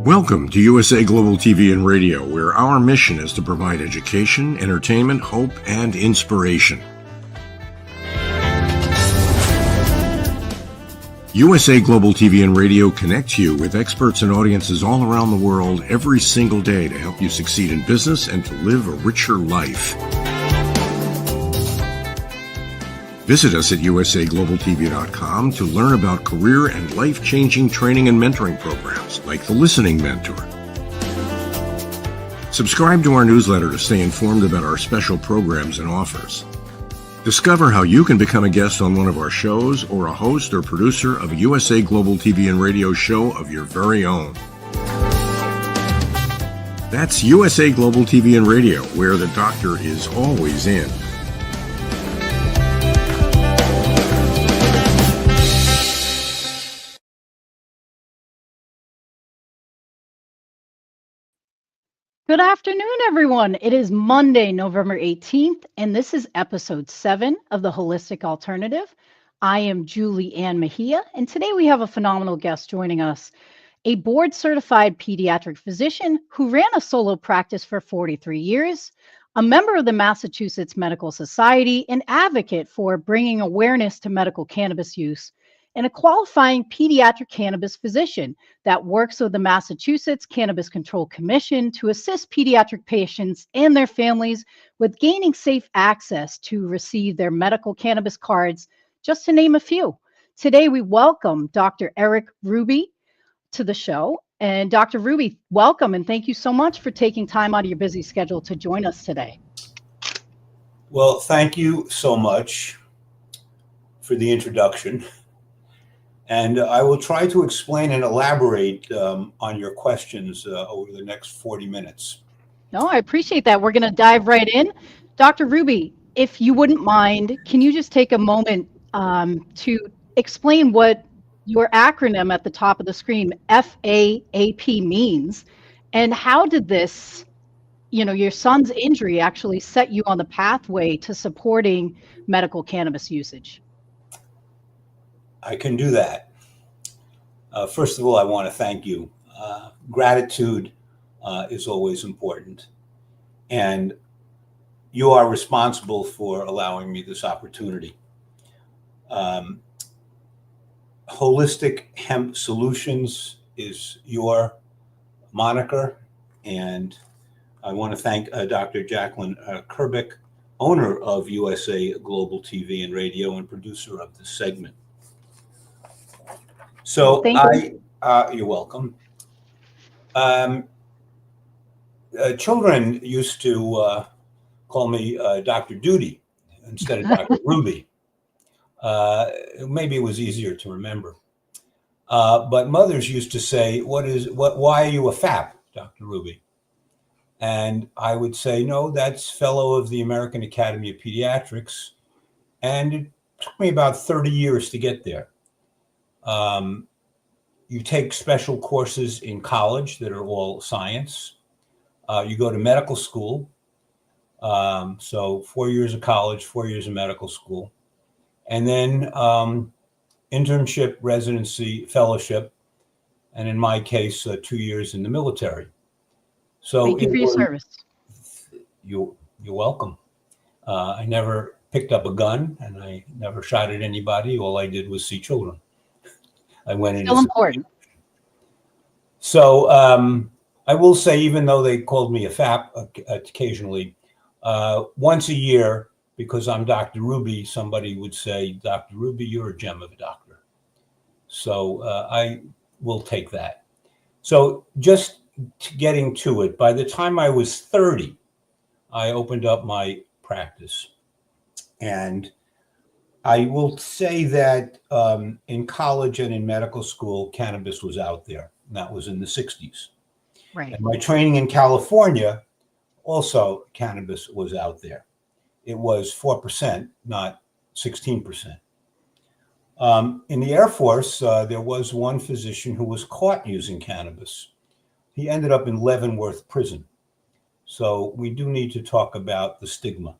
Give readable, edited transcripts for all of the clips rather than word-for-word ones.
Welcome to USA Global TV and Radio, where our mission is to provide education, entertainment, hope, and inspiration. USA Global TV and Radio connects you with experts and audiences all around the world every single day to help you succeed in business and to live a richer life. Visit us at usaglobaltv.com to learn about career and life-changing training and mentoring programs like the Listening Mentor. Subscribe to our newsletter to stay informed about our special programs and offers. Discover how you can become a guest on one of our shows or a host or producer of a USA Global TV and Radio show of your very own. That's USA Global TV and Radio, where the doctor is always in. Good afternoon, everyone. It is Monday, November 18th, and this is episode 7 of The Holistic Alternative. I am Julie Ann Mejia, and today we have a phenomenal guest joining us, a board-certified pediatric physician who ran a solo practice for 43 years, a member of the Massachusetts Medical Society, an advocate for bringing awareness to medical cannabis use, and a qualifying pediatric cannabis physician that works with the Massachusetts Cannabis Control Commission to assist pediatric patients and their families with gaining safe access to receive their medical cannabis cards, just to name a few. Today, we welcome Dr. Eric Ruby to the show. And Dr. Ruby, welcome, and thank you so much for taking time out of your busy schedule to join us today. Well, thank you so much for the introduction. And I will try to explain and elaborate on your questions over the next 40 minutes. No, I appreciate that. We're going to dive right in. Dr. Ruby, if you wouldn't mind, can you just take a moment to explain what your acronym at the top of the screen, FAAP, means, and how did this, your son's injury actually set you on the pathway to supporting medical cannabis usage? I can do that. First of all, I want to thank you. Gratitude is always important. And you are responsible for allowing me this opportunity. Holistic Hemp Solutions is your moniker. And I want to thank Dr. Jacqueline Kerbick, owner of USA Global TV and Radio and producer of this segment. So you're welcome. Children used to call me Dr. Duty instead of Dr. Ruby. Maybe it was easier to remember. But mothers used to say, why are you a FAP, Dr. Ruby? And I would say, no, that's fellow of the American Academy of Pediatrics. And it took me about 30 years to get there. You take special courses in college that are all science. You go to medical school. So 4 years of college, 4 years of medical school. And then internship, residency, fellowship, and in my case, 2 years in the military. So Thank you for your service. You're welcome. I never picked up a gun, and I never shot at anybody. All I did was see children. I went in. Still important. So I will say, even though they called me a FAP occasionally, once a year, because I'm Dr. Ruby, somebody would say, Dr. Ruby, you're a gem of a doctor. So I will take that. So just getting to it, by the time I was 30, I opened up my practice. And I will say that in college and in medical school, cannabis was out there. And that was in the 60s. Right. And my training in California, also cannabis was out there. It was 4%, not 16%. In the Air Force, there was one physician who was caught using cannabis. He ended up in Leavenworth Prison. So we do need to talk about the stigma.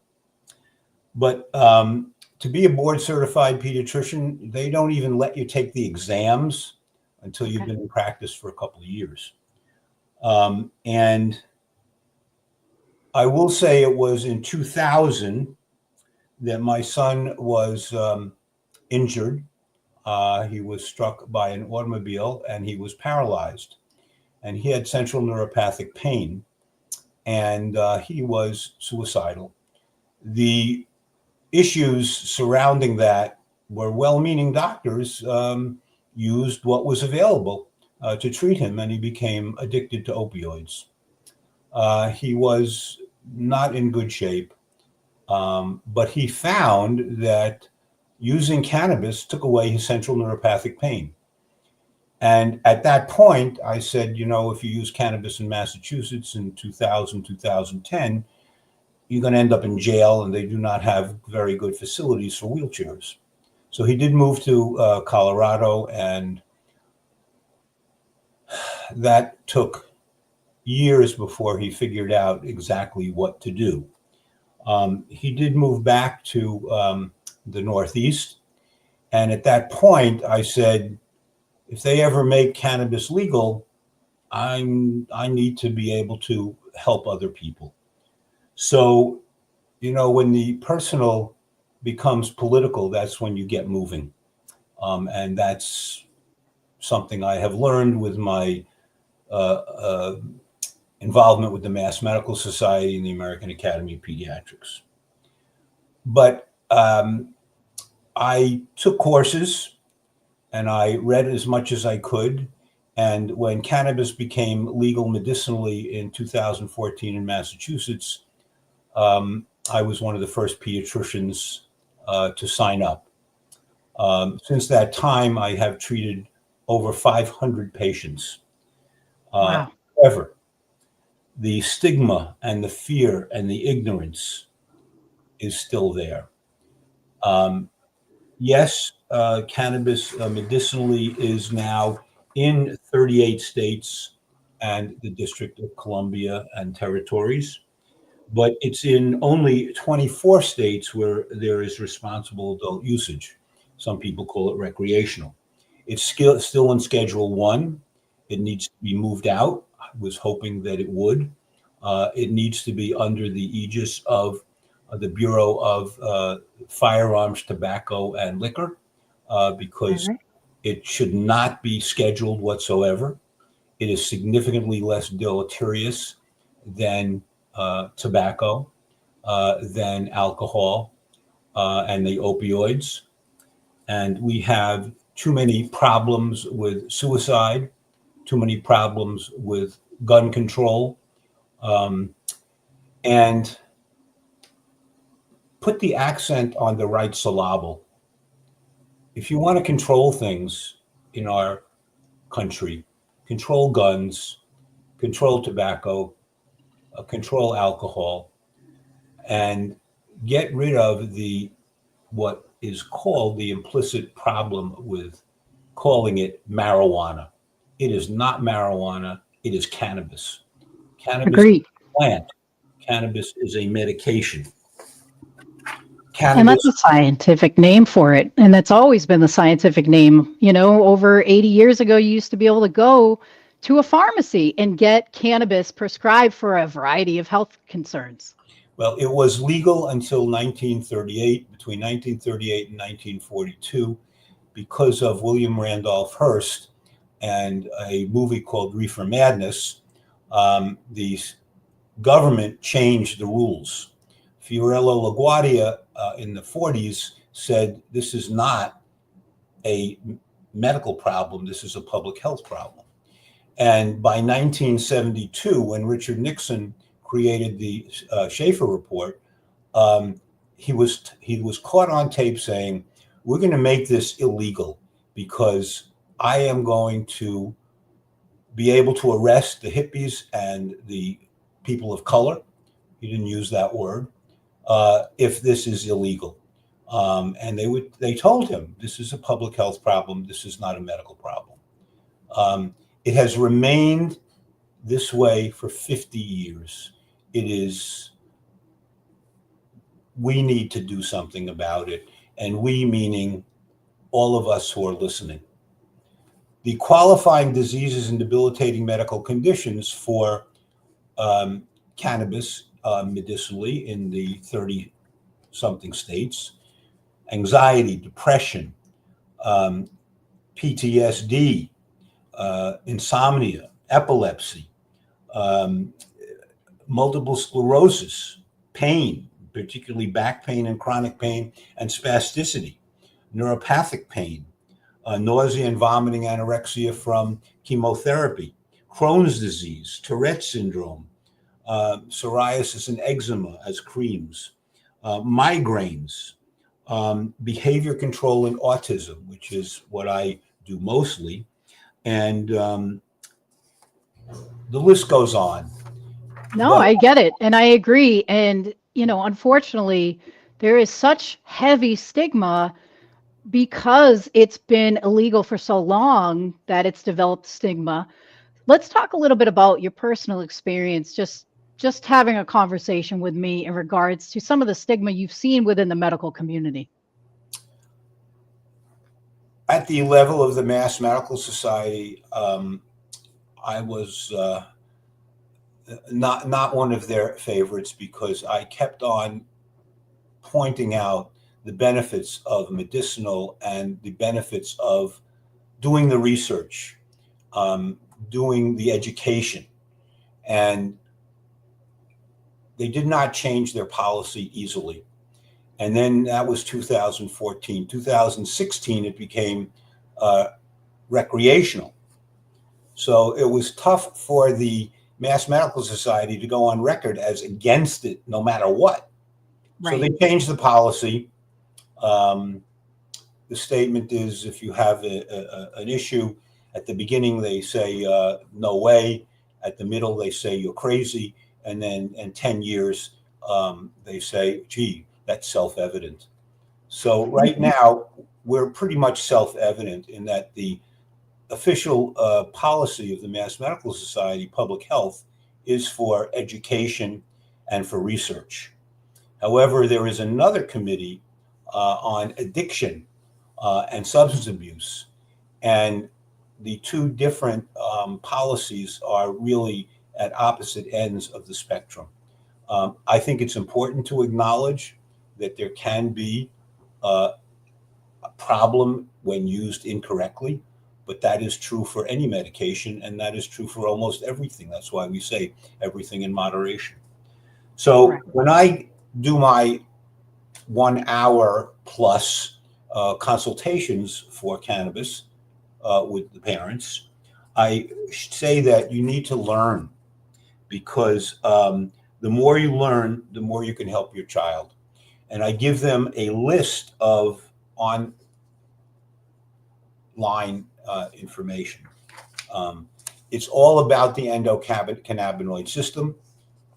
But to be a board certified pediatrician, they don't even let you take the exams until you've been in practice for a couple of years. And I will say it was in 2000 that my son was injured. He was struck by an automobile and he was paralyzed. And he had central neuropathic pain. And he was suicidal. The issues surrounding that were well-meaning doctors used what was available to treat him, and he became addicted to opioids. He was not in good shape, but he found that using cannabis took away his central neuropathic pain. And at that point, I said, if you use cannabis in Massachusetts in 2000, 2010, you're going to end up in jail, and they do not have very good facilities for wheelchairs. So he did move to Colorado, and that took years before he figured out exactly what to do. He did move back to the Northeast. And at that point, I said, if they ever make cannabis legal, I need to be able to help other people. So, when the personal becomes political, that's when you get moving. And that's something I have learned with my involvement with the Mass Medical Society and the American Academy of Pediatrics. But I took courses and I read as much as I could. And when cannabis became legal medicinally in 2014 in Massachusetts, I was one of the first pediatricians to sign up. Since that time, I have treated over 500 patients. Wow. However, the stigma and the fear and the ignorance is still there. Yes, cannabis medicinally is now in 38 states and the District of Columbia and territories, but it's in only 24 states where there is responsible adult usage. Some people call it recreational. It's still in Schedule 1. It needs to be moved out. I was hoping that it would. It needs to be under the aegis of the Bureau of Firearms, Tobacco, and Liquor, because it should not be scheduled whatsoever. It is significantly less deleterious than tobacco, than alcohol, and the opioids. And we have too many problems with suicide, too many problems with gun control, and put the accent on the right syllable. If you want to control things in our country, control guns, control tobacco, control alcohol, and get rid of what is called the implicit problem with calling it marijuana. It is not marijuana. It is cannabis. Cannabis Agreed. is a plant. Cannabis is a medication. And that's Cannabis. a scientific name for it. And that's always been the scientific name. Over 80 years ago, you used to be able to go to a pharmacy and get cannabis prescribed for a variety of health concerns. Well, it was legal until 1938, between 1938 and 1942, because of William Randolph Hearst and a movie called Reefer Madness. The government changed the rules. Fiorello LaGuardia in the 40s said, this is not a medical problem, this is a public health problem. And by 1972, when Richard Nixon created the Schaefer Report, he was caught on tape saying, we're going to make this illegal because I am going to be able to arrest the hippies and the people of color. He didn't use that word. If this is illegal. And they told him, this is a public health problem. This is not a medical problem. It has remained this way for 50 years. We need to do something about it. And we, meaning all of us who are listening. The qualifying diseases and debilitating medical conditions for cannabis medicinally in the 30-something states: anxiety, depression, PTSD, insomnia, epilepsy, multiple sclerosis, pain, particularly back pain and chronic pain, and spasticity, neuropathic pain, nausea and vomiting, anorexia from chemotherapy, Crohn's disease, Tourette's syndrome, psoriasis and eczema as creams, migraines, behavior control and autism, which is what I do mostly. And the list goes on. No, I get it. And I agree. And, unfortunately, there is such heavy stigma because it's been illegal for so long that it's developed stigma. Let's talk a little bit about your personal experience, just having a conversation with me in regards to some of the stigma you've seen within the medical community. At the level of the Mass Medical Society, I was not one of their favorites because I kept on pointing out the benefits of medicinal and the benefits of doing the research, doing the education. And they did not change their policy easily. And then that was 2014. 2016, it became recreational. So it was tough for the Mass Medical Society to go on record as against it no matter what. Right. So they changed the policy. The statement is, if you have an issue, at the beginning they say, no way. At the middle, they say you're crazy. And then in 10 years, they say, gee, that's self-evident. So right now, we're pretty much self-evident in that the official policy of the Mass Medical Society, public health, is for education and for research. However, there is another committee on addiction and substance abuse. And the two different policies are really at opposite ends of the spectrum. I think it's important to acknowledge that there can be a problem when used incorrectly, but that is true for any medication, and that is true for almost everything. That's why we say everything in moderation. So when I do my 1 hour plus consultations for cannabis with the parents, I say that you need to learn, because the more you learn, the more you can help your child. And I give them a list of online information. It's all about the endocannabinoid system.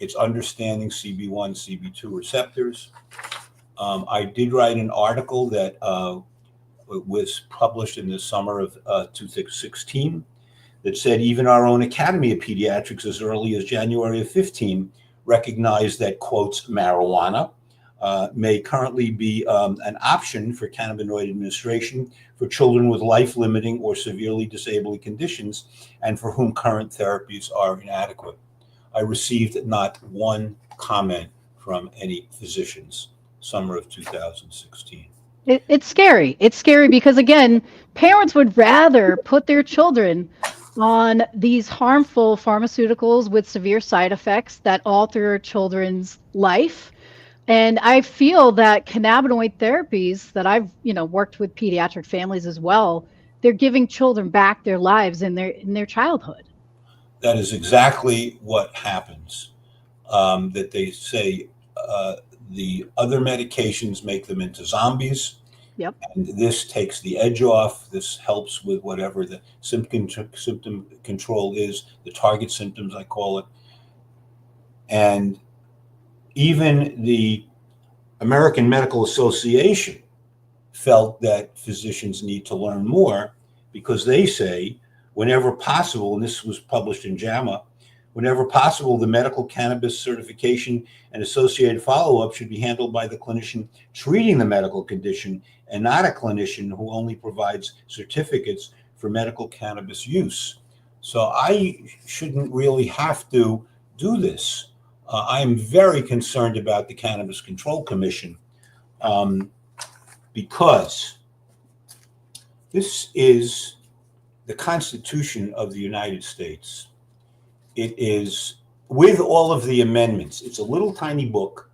It's understanding CB1, CB2 receptors. I did write an article that was published in the summer of 2016 that said even our own Academy of Pediatrics, as early as January of 15, recognized that, quotes, marijuana may currently be an option for cannabinoid administration for children with life-limiting or severely disabling conditions and for whom current therapies are inadequate. I received not one comment from any physicians, summer of 2016. It's scary. It's scary because, again, parents would rather put their children on these harmful pharmaceuticals with severe side effects that alter children's life. And I feel that cannabinoid therapies that I've, worked with pediatric families as well, they're giving children back their lives in their childhood. That is exactly what happens. That they say the other medications make them into zombies. Yep. And this takes the edge off. This helps with whatever the symptom control is, the target symptoms, I call it. And even the American Medical Association felt that physicians need to learn more because they say, whenever possible, and this was published in JAMA, whenever possible, the medical cannabis certification and associated follow-up should be handled by the clinician treating the medical condition and not a clinician who only provides certificates for medical cannabis use. So I shouldn't really have to do this. I am very concerned about the Cannabis Control Commission because this is the Constitution of the United States. It is, with all of the amendments, it's a little tiny book,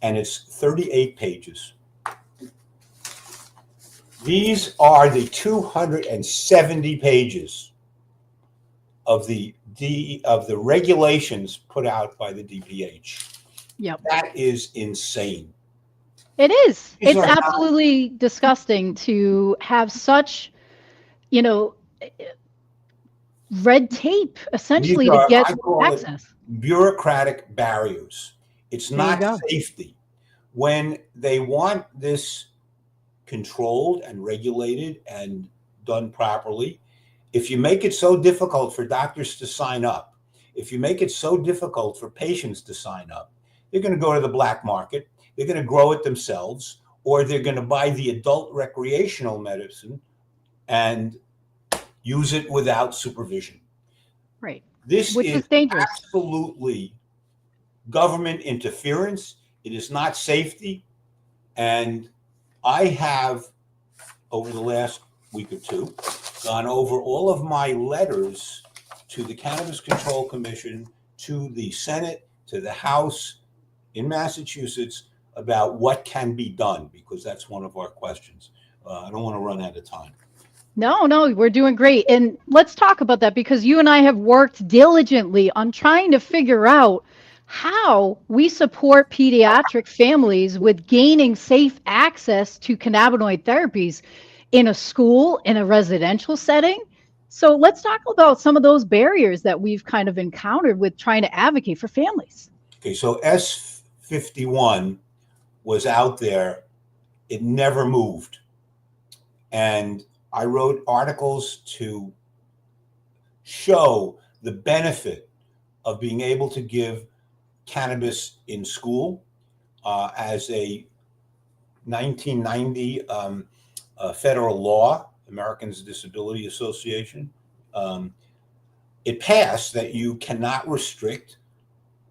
and it's 38 pages. These are the 270 pages of the regulations put out by the DPH. Yep. That is insane. It is. It's absolutely disgusting to have such, red tape essentially to get access. Bureaucratic barriers. It's not safety. When they want this controlled and regulated and done properly, if you make it so difficult for doctors to sign up, if you make it so difficult for patients to sign up, they're going to go to the black market, they're going to grow it themselves, or they're going to buy the adult recreational medicine and use it without supervision. Right. This is dangerous. Absolutely government interference. It is not safety. And I have, over the last week or two, gone over all of my letters to the Cannabis Control Commission, to the Senate, to the House in Massachusetts about what can be done, because that's one of our questions. I don't want to run out of time. No, we're doing great. And let's talk about that, because you and I have worked diligently on trying to figure out how we support pediatric families with gaining safe access to cannabinoid therapies in a school, in a residential setting. So let's talk about some of those barriers that we've kind of encountered with trying to advocate for families. Okay, so S51 was out there. It never moved. And I wrote articles to show the benefit of being able to give cannabis in school as a 1990 federal law, Americans with Disability Association. It passed that you cannot restrict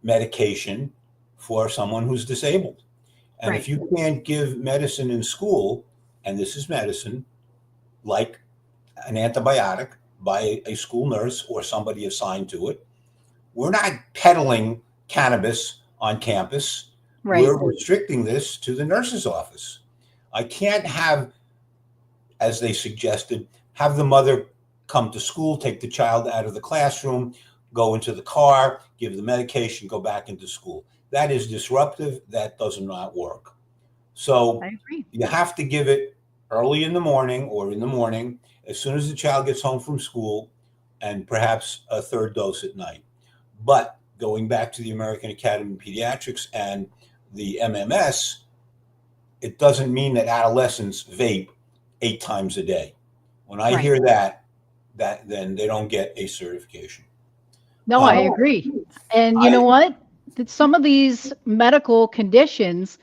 medication for someone who's disabled. And if you can't give medicine in school, and this is medicine, like an antibiotic by a school nurse or somebody assigned to it, we're not peddling cannabis on campus. Right. We're restricting this to the nurse's office. I can't have, as they suggested, have the mother come to school, take the child out of the classroom, go into the car, give the medication, go back into school. That is disruptive. That does not work. So you have to give it early in the morning or in the morning, as soon as the child gets home from school, and perhaps a third dose at night. But going back to the American Academy of Pediatrics and the MMS, it doesn't mean that adolescents vape 8 times a day. When I hear that then they don't get a certification. No, I agree. And you know what? That some of these medical conditions,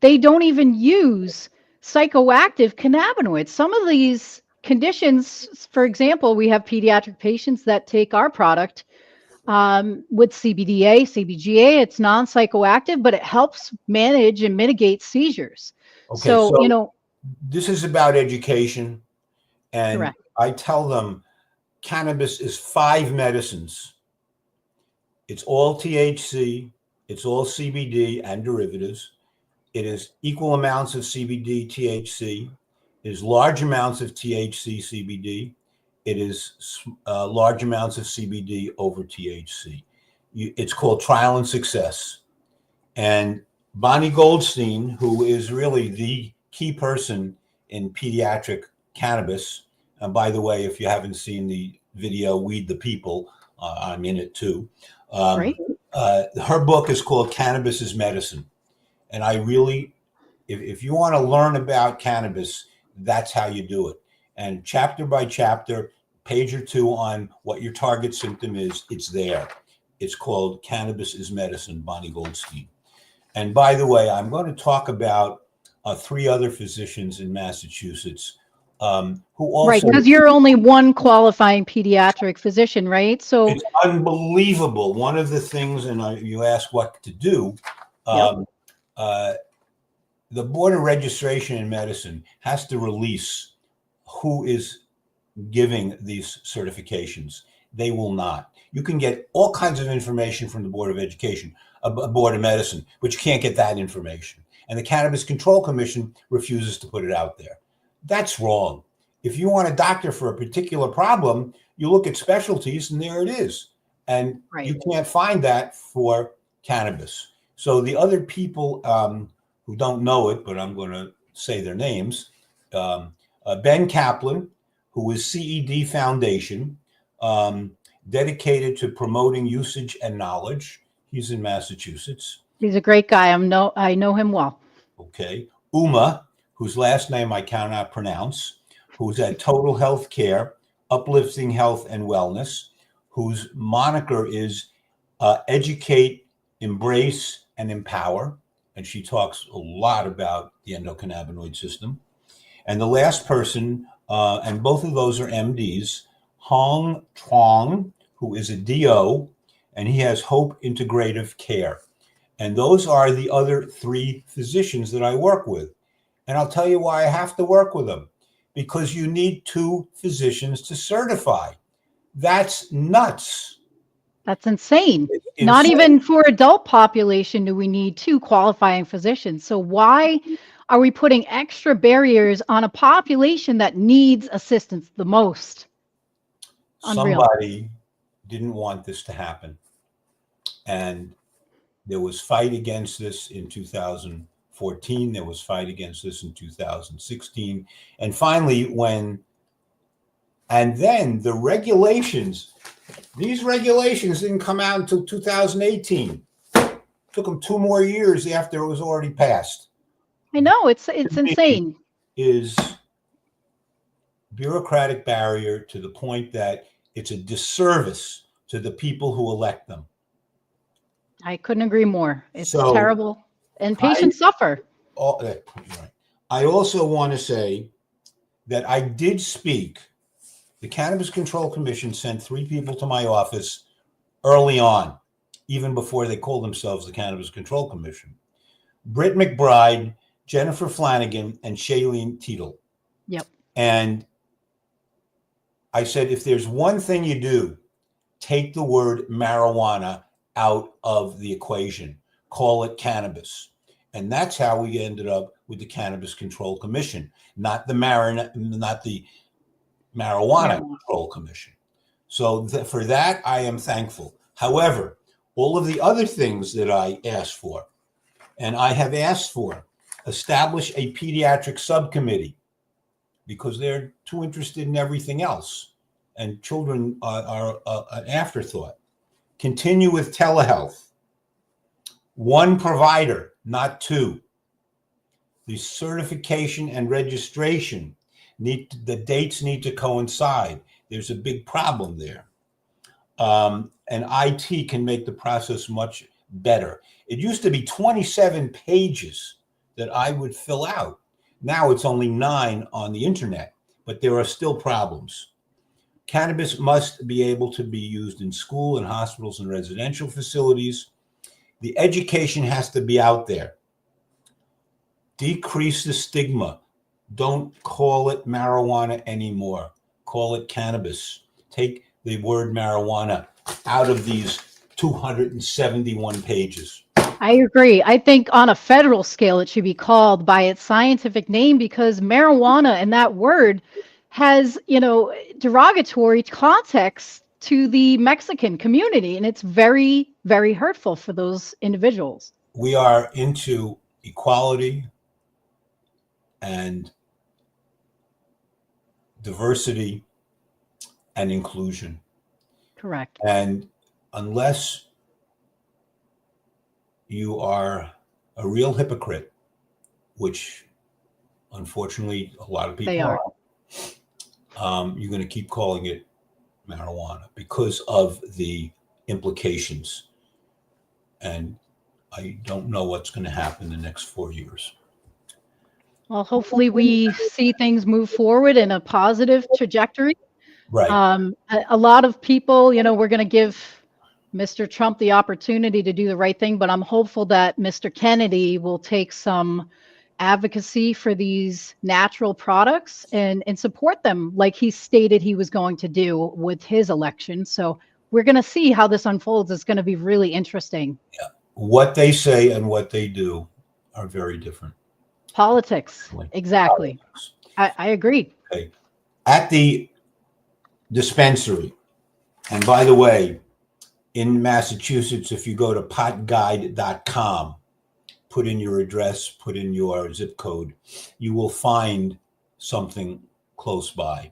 they don't even use psychoactive cannabinoids. Some of these conditions, for example, we have pediatric patients that take our product with CBDA, CBGA. It's non-psychoactive, but it helps manage and mitigate seizures. Okay, So, so this is about education, and correct. I tell them cannabis is 5 medicines. It's all THC, it's all CBD and derivatives. It is equal amounts of CBD, THC. It is large amounts of THC, CBD. It is large amounts of CBD over THC. It's called trial and success. And Bonnie Goldstein, who is really the key person in pediatric cannabis, and by the way, if you haven't seen the video, Weed the People, I'm in it too. Great. Her book is called Cannabis is Medicine. And I really, if you want to learn about cannabis, that's how you do it. And chapter by chapter, page or two on what your target symptom is, it's there. It's called Cannabis is Medicine, Bonnie Goldstein. And by the way, I'm going to talk about 3 other physicians in Massachusetts who also. Right, because you're only one qualifying pediatric physician, right? So it's unbelievable. One of the things, and you ask what to do, yep. The Board of Registration in Medicine has to release who is giving these certifications. They will not. You can get all kinds of information from the Board of Education, Board of Medicine, but you can't get that information. And the Cannabis Control Commission refuses to put it out there. That's wrong. If you want a doctor for a particular problem, you look at specialties and there it is. And Right. you can't find that for cannabis. So the other people who don't know it, but I'm going to say their names, Ben Kaplan, who is CED Foundation, dedicated to promoting usage and knowledge. He's in Massachusetts. He's a great guy. I know him well. Okay. Uma, whose last name I cannot pronounce, who's at Total Health Care, Uplifting Health and Wellness, whose moniker is Educate, Embrace, and Empower. And she talks a lot about the endocannabinoid system. And the last person, and both of those are MDs, Hong Truong, who is a DO, and he has Hope Integrative Care. And those are the other 3 physicians that I work with. And I'll tell you why I have to work with them. Because you need 2 physicians to certify. That's nuts. That's insane. Insane. Not even for adult population do we need 2 qualifying physicians. So why are we putting extra barriers on a population that needs assistance the most? Unreal. Somebody didn't want this to happen. And there was fight against this in 2014. There was fight against this in 2016. And finally, and then the regulations, these regulations didn't come out until 2018. Took them 2 more years after it was already passed. I know, it's insane. Is bureaucratic barrier to the point that it's a disservice to the people who elect them. I couldn't agree more. It's terrible. And patients suffer. I also want to say that I did speak. The Cannabis Control Commission sent 3 people to my office early on, even before they called themselves the Cannabis Control Commission. Britt McBride, Jennifer Flanagan, and Shailene Teetle. Yep. And I said, if there's one thing you do, take the word marijuana out of the equation. Call it cannabis. And that's how we ended up with the Cannabis Control Commission, not the marijuana Control Commission. So for that, I am thankful. However, all of the other things that I asked for, and I have asked for, establish a pediatric subcommittee because they're too interested in everything else. And children are an afterthought. Continue with telehealth. 1 provider, not 2. The certification and registration, the dates need to coincide. There's a big problem there. And IT can make the process much better. It used to be 27 pages that I would fill out. Now it's only 9 on the internet, but there are still problems. Cannabis must be able to be used in school and hospitals and residential facilities. The education has to be out there. Decrease the stigma. Don't call it marijuana anymore. Call it cannabis. Take the word marijuana out of these 271 pages. I agree. I think on a federal scale, it should be called by its scientific name, because marijuana and that word has, derogatory context to the Mexican community. And it's very, very hurtful for those individuals. We are into equality and diversity and inclusion. Correct. And unless you are a real hypocrite, which unfortunately a lot of people They are. You're going to keep calling it marijuana because of the implications. And I don't know what's going to happen in the next 4 years. Well, hopefully we see things move forward in a positive trajectory. Right. A lot of people, we're going to give Mr. Trump the opportunity to do the right thing, but I'm hopeful that Mr. Kennedy will take some advocacy for these natural products and support them like he stated he was going to do with his election. So we're going to see how this unfolds. It's going to be really interesting. Yeah. What they say and what they do are very different. Politics. Exactly. Politics. I agree. Okay. At the dispensary, and by the way, in Massachusetts, if you go to potguide.com, put in your address, put in your zip code, you will find something close by.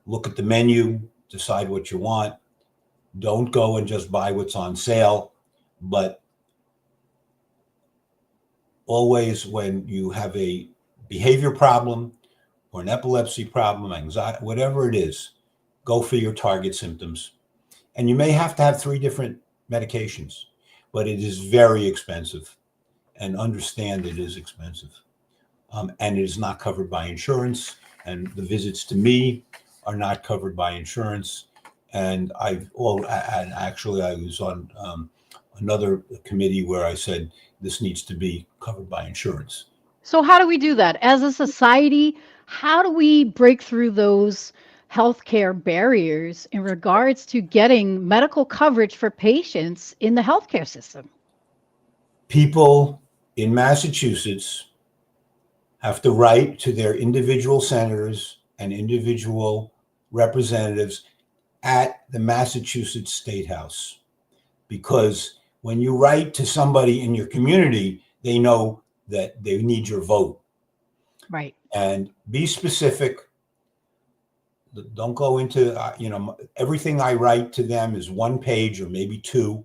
Look at the menu, decide what you want. Don't go and just buy what's on sale, but always when you have a behavior problem or an epilepsy problem, anxiety, whatever it is, go for your target symptoms. And you may have to have 3 different medications, but it is very expensive. And understand it is expensive. And it is not covered by insurance. And the visits to me are not covered by insurance. And actually I was on another committee where I said this needs to be covered by insurance. So how do we do that? As a society, how do we break through those healthcare barriers in regards to getting medical coverage for patients in the healthcare system? People in Massachusetts have to write to their individual senators and individual representatives at the Massachusetts State House, because when you write to somebody in your community, they know that they need your vote. Right. And be specific. Don't go into, everything I write to them is 1 page or maybe 2,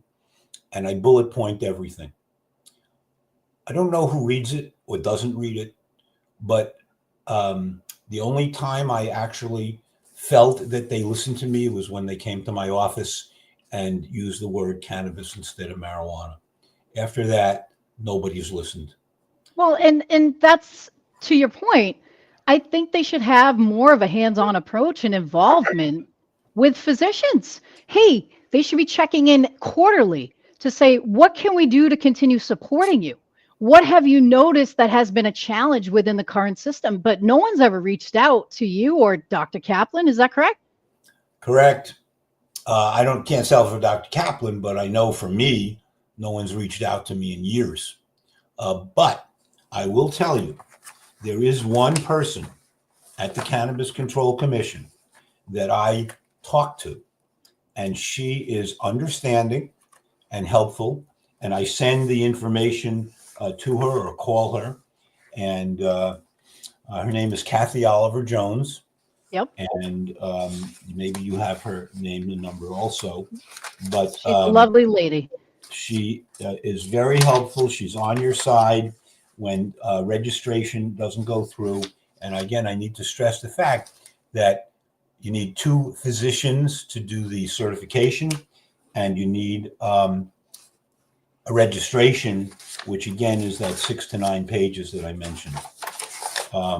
and I bullet point everything. I don't know who reads it or doesn't read it, but the only time I actually felt that they listened to me was when they came to my office and used the word cannabis instead of marijuana. After that, nobody's listened. Well, and that's to your point. I think they should have more of a hands-on approach and involvement with physicians. Hey, they should be checking in quarterly to say, what can we do to continue supporting you? What have you noticed that has been a challenge within the current system? But no one's ever reached out to you or Dr. Kaplan. Is that correct? Correct. I can't sell for Dr. Kaplan, but I know for me, no one's reached out to me in years. But I will tell you, there is one person at the Cannabis Control Commission that I talk to, and she is understanding and helpful. And I send the information to her or call her. And her name is Kathy Oliver Jones. Yep. And maybe you have her name and number also. But she's a lovely lady. She is very helpful. She's on your side when registration doesn't go through. And again, I need to stress the fact that you need 2 physicians to do the certification, and you need a registration which again is that 6 to 9 pages that I mentioned.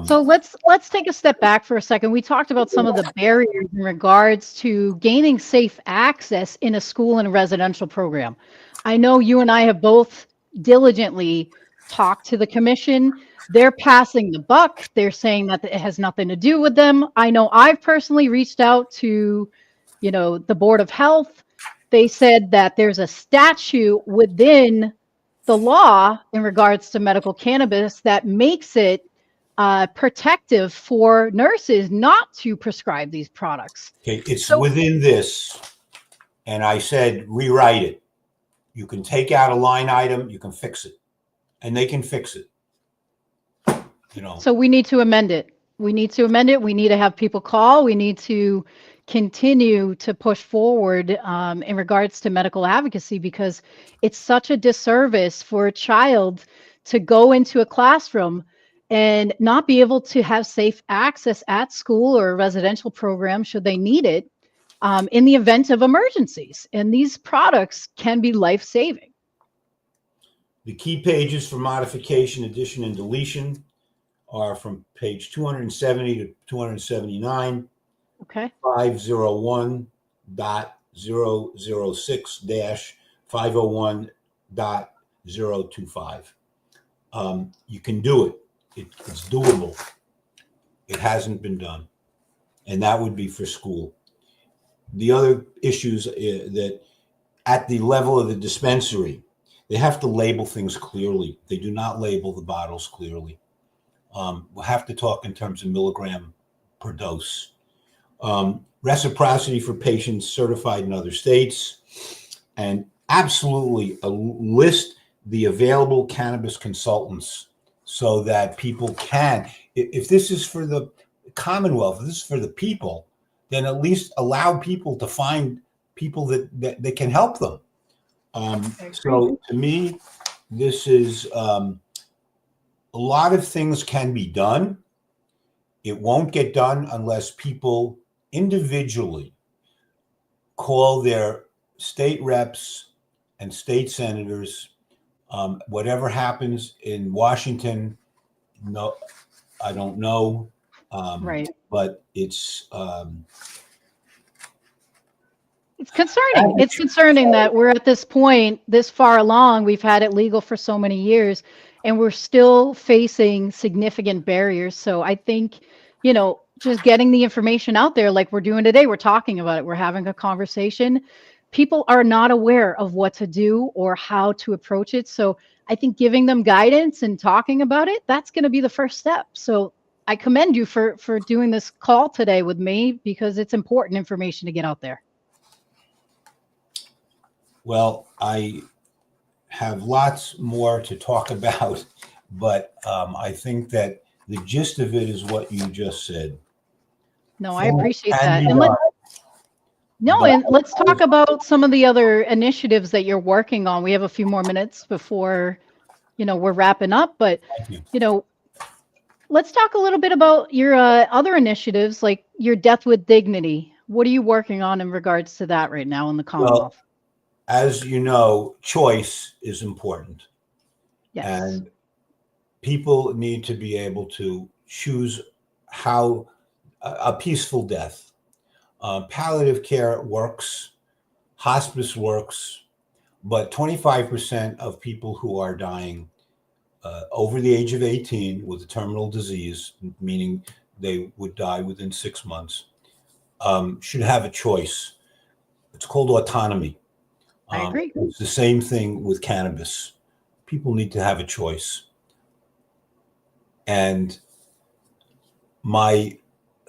So let's take a step back for a second. We talked about some of the barriers in regards to gaining safe access in a school and a residential program. I know you and I have both diligently talked to the commission. They're passing the buck. They're saying that it has nothing to do with them. I know I've personally reached out to, the Board of Health. They said that there's a statute within the law in regards to medical cannabis that makes it protective for nurses not to prescribe these products. Okay, it's So- within this, and I said rewrite it. You can take out a line item, you can fix it, and they can fix it. So we need to amend it. We need to amend it. We need to have people call. We need to continue to push forward in regards to medical advocacy, because it's such a disservice for a child to go into a classroom and not be able to have safe access at school or a residential program should they need it in the event of emergencies. And these products can be life-saving. The key pages for modification, addition, and deletion are from page 270 to 279, Okay. 501.006-501.025. You can do it. It's doable. It hasn't been done. And that would be for school. The other issues that at the level of the dispensary, they have to label things clearly. They do not label the bottles clearly. We'll have to talk in terms of milligram per dose. Reciprocity for patients certified in other states, and absolutely list the available cannabis consultants so that people can, if this is for the Commonwealth, if this is for the people, then at least allow people to find people that can help them. So to me, this is a lot of things can be done. It won't get done unless people individually call their state reps and state senators. Whatever happens in Washington, no, I don't know. Right. But it's concerning. It's concerning that we're at this point, this far along. We've had it legal for so many years, and we're still facing significant barriers. So I think, just getting the information out there like we're doing today, we're talking about it, we're having a conversation. People are not aware of what to do or how to approach it. So I think giving them guidance and talking about it, that's going to be the first step. So I commend you for doing this call today with me, because it's important information to get out there. Well, I have lots more to talk about, but I think that the gist of it is what you just said. No, I appreciate that. And let's talk about some of the other initiatives that you're working on. We have a few more minutes before, we're wrapping up, but, let's talk a little bit about your other initiatives, like your Death with Dignity. What are you working on in regards to that right now in the Commonwealth? Well, as you know, choice is important. Yes. And people need to be able to choose how a peaceful death. Palliative care works, hospice works, but 25% of people who are dying over the age of 18 with a terminal disease, meaning they would die within 6 months, should have a choice. It's called autonomy. I agree. It's the same thing with cannabis. People need to have a choice. And my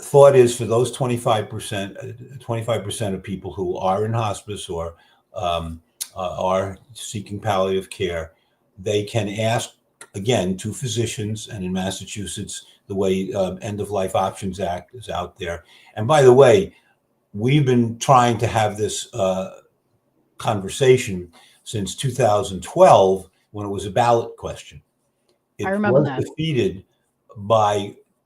thought is for those 25% of people who are in hospice or are seeking palliative care, they can ask, again, to physicians, and in Massachusetts, the way End of Life Options Act is out there. And by the way, we've been trying to have this conversation since 2012 when it was a ballot question. It I remember was that. defeated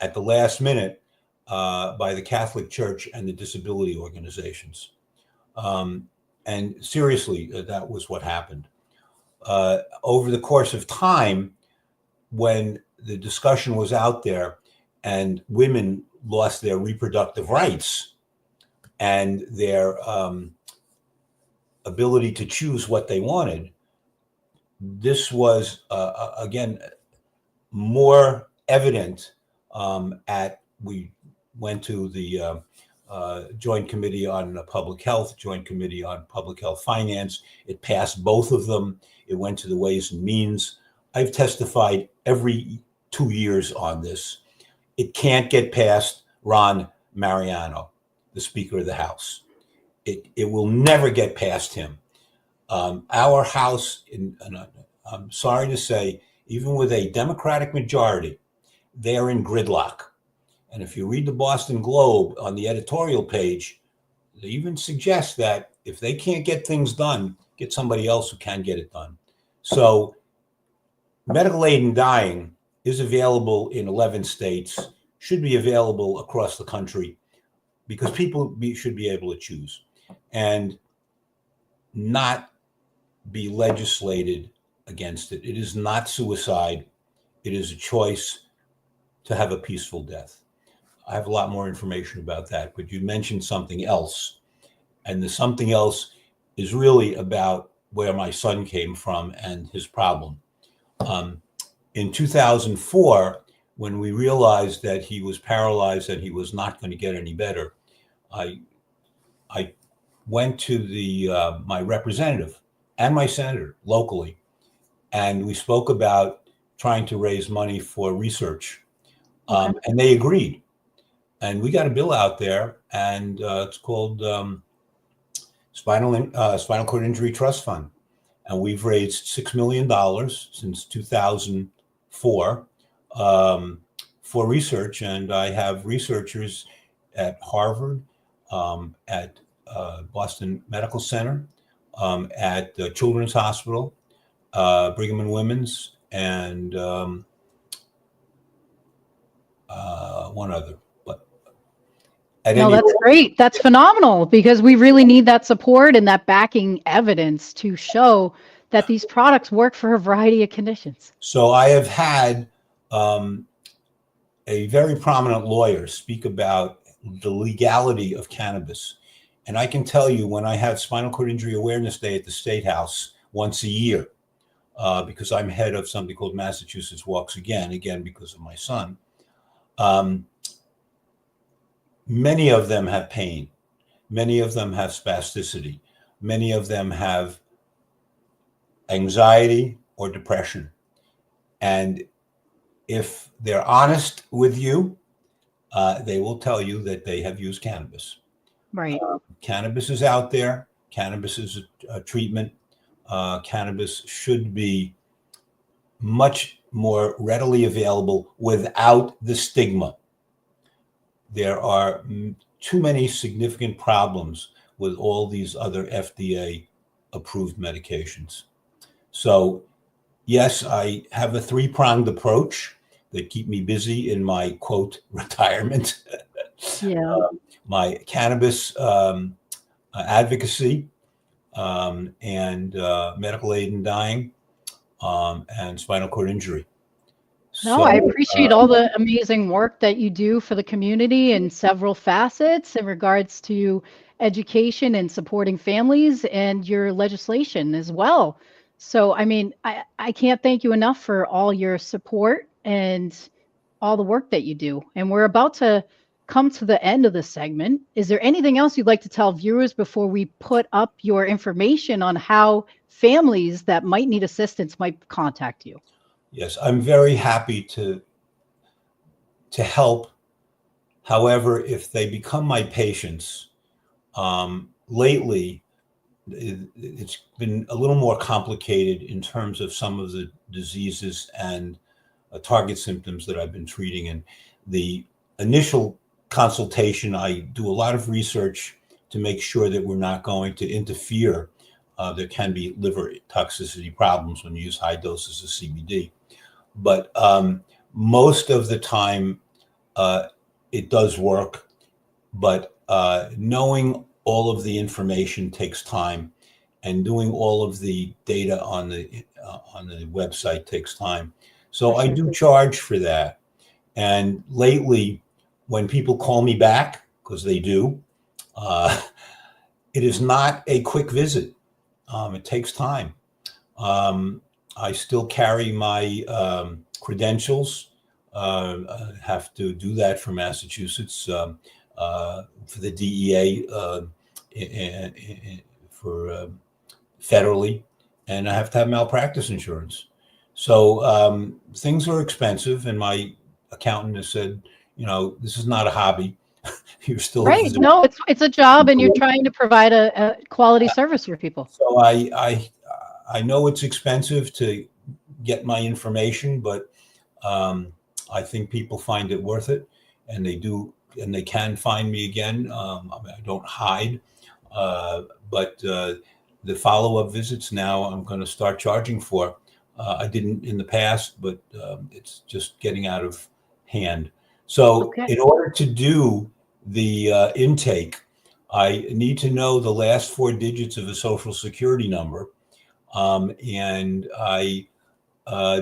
at the last minute by the Catholic Church and the disability organizations. And seriously, that was what happened. over the course of time, when the discussion was out there and women lost their reproductive rights and their ability to choose what they wanted, this was, again, more evident we went to the Joint Committee on Public Health, Joint Committee on Public Health Finance. It passed both of them. It went to the Ways and Means. I've testified every 2 years on this. It can't get past Ron Mariano, the Speaker of the House. It will never get past him. Our House, I'm sorry to say, even with a Democratic majority, they're in gridlock. And if you read the Boston Globe on the editorial page, they even suggest that if they can't get things done, get somebody else who can get it done. So medical aid in dying is available in 11 states, should be available across the country, because people should be able to choose and not be legislated against it. It is not suicide. It is a choice to have a peaceful death. I have a lot more information about that, but you mentioned something else. And the something else is really about where my son came from and his problem. In 2004, when we realized that he was paralyzed and he was not going to get any better, I went to my representative and my senator locally, and we spoke about trying to raise money for research. And they agreed. And we got a bill out there, and it's called Spinal Cord Injury Trust Fund. And we've raised $6 million since 2004 for research. And I have researchers at Harvard, at Boston Medical Center, at the Children's Hospital, Brigham and Women's, and one other. No, that's great. That's phenomenal, because we really need that support and that backing evidence to show that these products work for a variety of conditions. So I have had a very prominent lawyer speak about the legality of cannabis. And I can tell you, when I have Spinal Cord Injury Awareness Day at the State House once a year, because I'm head of something called Massachusetts Walks Again because of my son, many of them have pain. Many of them have spasticity. Many of them have anxiety or depression. And if they're honest with you, they will tell you that they have used cannabis. Right. Cannabis is out there. Cannabis is a treatment. Cannabis should be much more readily available without the stigma. There are too many significant problems with all these other FDA-approved medications. So, yes, I have a three-pronged approach that keep me busy in my, quote, retirement. Yeah. My cannabis advocacy, and medical aid in dying, and spinal cord injury. No, I appreciate all the amazing work that you do for the community in several facets in regards to education and supporting families, and your legislation as well. So, I mean, I can't thank you enough for all your support and all the work that you do. And we're about to come to the end of the segment. Is there anything else you'd like to tell viewers before we put up your information on how families that might need assistance might contact you? Yes, I'm very happy to help. However, if they become my patients, lately, it's been a little more complicated in terms of some of the diseases and target symptoms that I've been treating. And the initial consultation, I do a lot of research to make sure that we're not going to interfere. There can be liver toxicity problems when you use high doses of CBD. But most of the time, it does work. But knowing all of the information takes time. and doing all of the data on the website takes time. So I do charge for that. And lately, when people call me back, because they do, it is not a quick visit. It takes time. I still carry my credentials. I have to do that for Massachusetts, for the DEA, for federally, and I have to have malpractice insurance. So things are expensive, and my accountant has said, this is not a hobby. You're still a Right. physician. No, it's a job, and you're trying to provide a quality service for people. So I know it's expensive to get my information, but I think people find it worth it, and they do, and they can find me again. I don't hide, but the follow-up visits now I'm going to start charging for. I didn't in the past, but it's just getting out of hand. So in order to do the intake, I need to know the last 4 digits of a social security number. And I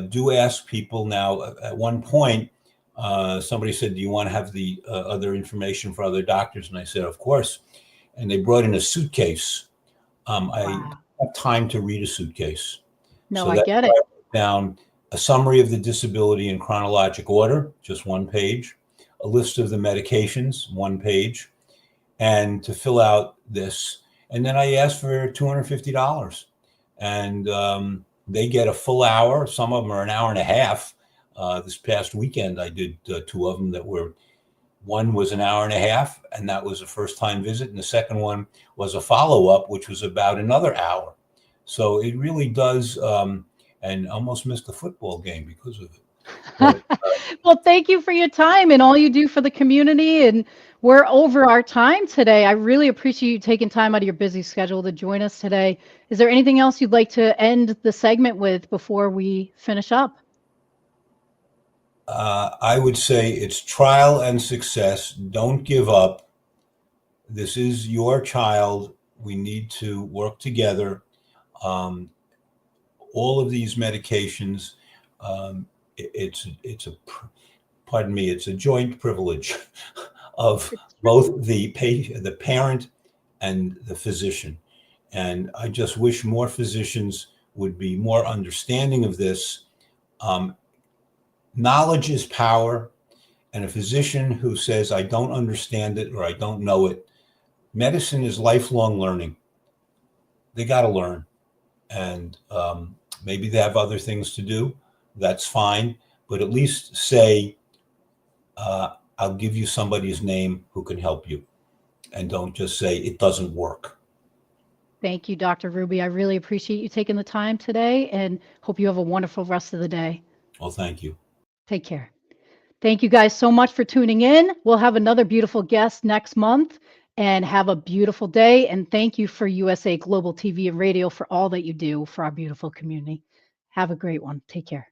do ask people now. At one point, somebody said, do you want to have the other information for other doctors? And I said, of course. And they brought in a suitcase. I don't have time to read a suitcase. No, So I that's get why it. I wrote down a summary of the disability in chronologic order, just 1 page, a list of the medications, 1 page, and to fill out this. And then I asked for $250. And they get a full hour. Some of them are an hour and a half. This past weekend, I did 2 of them that were, one was an hour and a half, and that was a first time visit. And the second one was a follow up, which was about another hour. So it really does, and almost missed the football game because of it. But, well, thank you for your time and all you do for the community. And we're over our time today. I really appreciate you taking time out of your busy schedule to join us today. Is there anything else you'd like to end the segment with before we finish up? I would say it's trial and success. Don't give up. This is your child. We need to work together. All of these medications, it's a pardon me, it's a joint privilege of both the parent and the physician. And I just wish more physicians would be more understanding of this. Knowledge is power. And a physician who says, I don't understand it or I don't know it, medicine is lifelong learning. They got to learn. And maybe they have other things to do. That's fine. But at least say, I'll give you somebody's name who can help you. And don't just say it doesn't work. Thank you, Dr. Ruby. I really appreciate you taking the time today and hope you have a wonderful rest of the day. Well, thank you. Take care. Thank you guys so much for tuning in. We'll have another beautiful guest next month, and have a beautiful day. And thank you for USA Global TV and Radio for all that you do for our beautiful community. Have a great one. Take care.